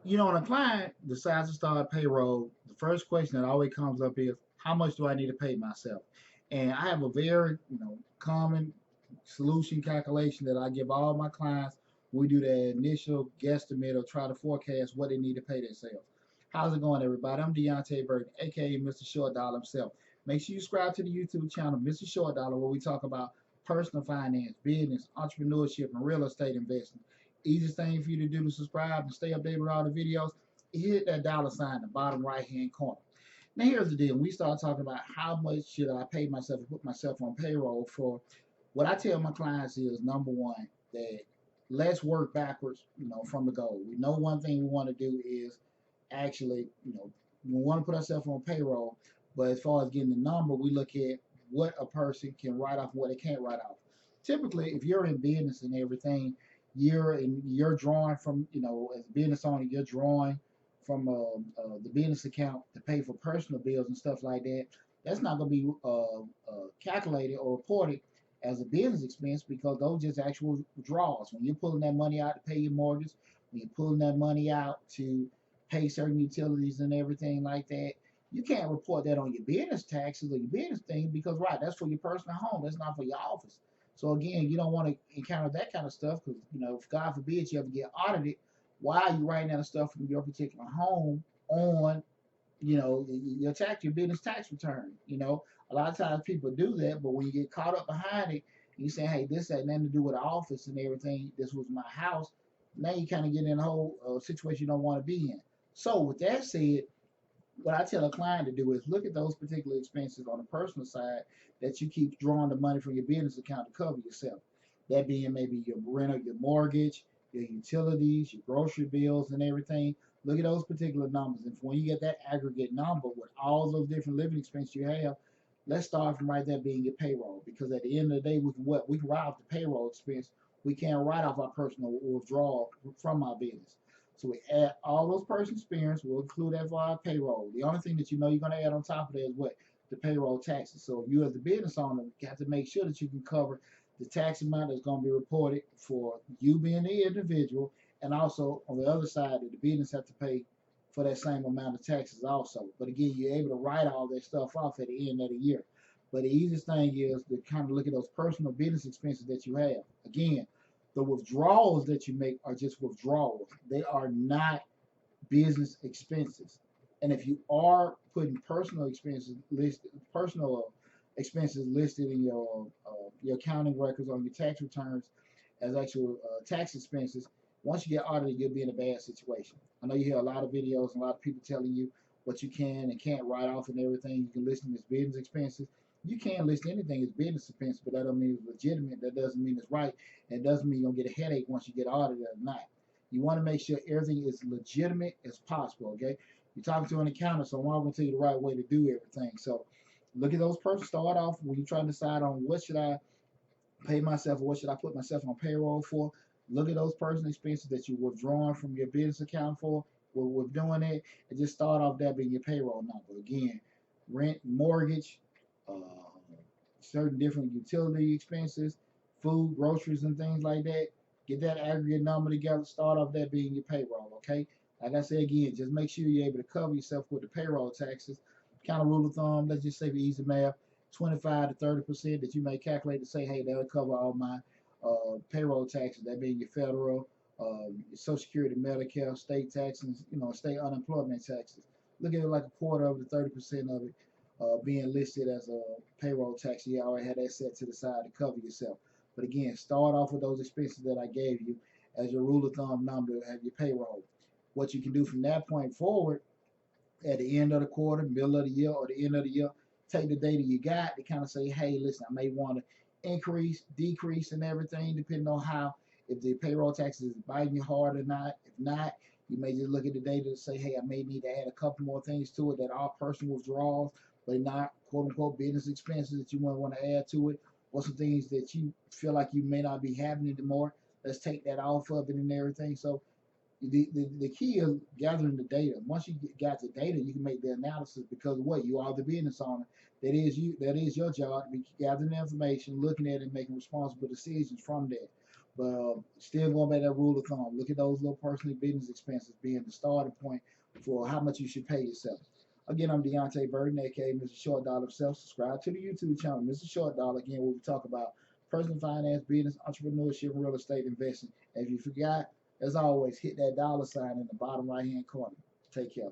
When a client decides to start payroll, the first question that always comes up is, how much do I need to pay myself? And I have a very, common solution calculation that I give all my clients. We do the initial guesstimate or try to forecast what they need to pay themselves. How's it going, everybody? I'm Deonte Burden, aka Mr. Short Dollar himself. Make sure you subscribe to the YouTube channel, Mr. Short Dollar, where we talk about personal finance, business, entrepreneurship, and real estate investing. Easiest thing for you to do to subscribe and stay updated with all the videos, hit that dollar sign in the bottom right hand corner. Now here's the deal. We start talking about how much should I pay myself and put myself on payroll for. What I tell my clients is, number one, that let's work backwards, from the goal. We know one thing we want to do is actually, we want to put ourselves on payroll, but as far as getting the number, we look at what a person can write off and what they can't write off. Typically, if you're in business and everything, you're drawing from, as a business owner, you're drawing from the business account to pay for personal bills and stuff like that. That's not going to be calculated or reported as a business expense because those just actual draws. When you're pulling that money out to pay your mortgage, when you're pulling that money out to pay certain utilities and everything like that, you can't report that on your business taxes or your business thing because, right, that's for your personal home. That's not for your office. So again, you don't want to encounter that kind of stuff because, if God forbid you ever get audited, why are you writing down stuff from your particular home on, your business tax return? A lot of times people do that, but when you get caught up behind it, you say, hey, this had nothing to do with the office and everything. This was my house. Now you kind of get in a whole situation you don't want to be in. So with that said, what I tell a client to do is look at those particular expenses on the personal side that you keep drawing the money from your business account to cover yourself. That being maybe your rent or your mortgage, your utilities, your grocery bills, and everything. Look at those particular numbers. And when you get that aggregate number with all those different living expenses you have, let's start from right there being your payroll. Because at the end of the day, we can write off the payroll expense. We can't write off our personal withdrawal from our business. So we add all those personal experience. We'll include that for our payroll. The only thing that you're going to add on top of that is what? The payroll taxes. So you as the business owner have to make sure that you can cover the tax amount that's going to be reported for you being the individual, and also on the other side that the business have to pay for that same amount of taxes also. But again, you're able to write all that stuff off at the end of the year. But the easiest thing is to kind of look at those personal business expenses that you have. Again, the withdrawals that you make are just withdrawals. They are not business expenses. And if you are putting personal expenses listed in your accounting records on your tax returns as actual tax expenses, once you get audited, you'll be in a bad situation. I know you hear a lot of videos and a lot of people telling you what you can and can't write off and everything. You can list them as business expenses. You can list anything as business expense, but that doesn't mean it's legitimate. That doesn't mean it's right. And it doesn't mean you're gonna get a headache once you get audited or not. You want to make sure everything is legitimate as possible. Okay, you're talking to an accountant, so I'm not gonna tell you the right way to do everything. So look at those persons. Start off when you're trying to decide on what should I pay myself or what should I put myself on payroll for. Look at those personal expenses that you're withdrawing from your business account for. We're doing it, and just start off that being your payroll number. Again, rent, mortgage, uh, certain different utility expenses, food, groceries, and things like that. Get that aggregate number together. Start off that being your payroll. Okay. Like I said again, just make sure you're able to cover yourself with the payroll taxes. Kind of rule of thumb. Let's just say for easy math, 25 to 30% that you may calculate to say, hey, that'll cover all my payroll taxes. That being your federal, your Social Security, Medicare, state taxes, state unemployment taxes. Look at it like a quarter of the 30% of it being listed as a payroll tax. You already had that set to the side to cover yourself. But again, start off with those expenses that I gave you as your rule of thumb number to have your payroll. What you can do from that point forward at the end of the quarter, middle of the year, or the end of the year, take the data you got to kind of say, hey, listen, I may want to increase, decrease, and everything, depending on how, if the payroll taxes is biting you hard or not. If not, you may just look at the data to say, hey, I may need to add a couple more things to it that are personal withdrawals, but not quote unquote business expenses that you might want to add to it, or some things that you feel like you may not be having anymore. Let's take that off of it and everything. So the key is gathering the data. Once you got the data, you can make the analysis because what you are the business owner. That is you. That is your job to be gathering the information, looking at it, and making responsible decisions from that. But still going back to that rule of thumb. Look at those little personal business expenses being the starting point for how much you should pay yourself. Again, I'm Deonte Burden, aka Mr. Short Dollar himself. Subscribe to the YouTube channel, Mr. Short Dollar. Again, where we talk about personal finance, business, entrepreneurship, real estate investing. And if you forgot, as always, hit that dollar sign in the bottom right hand corner. Take care.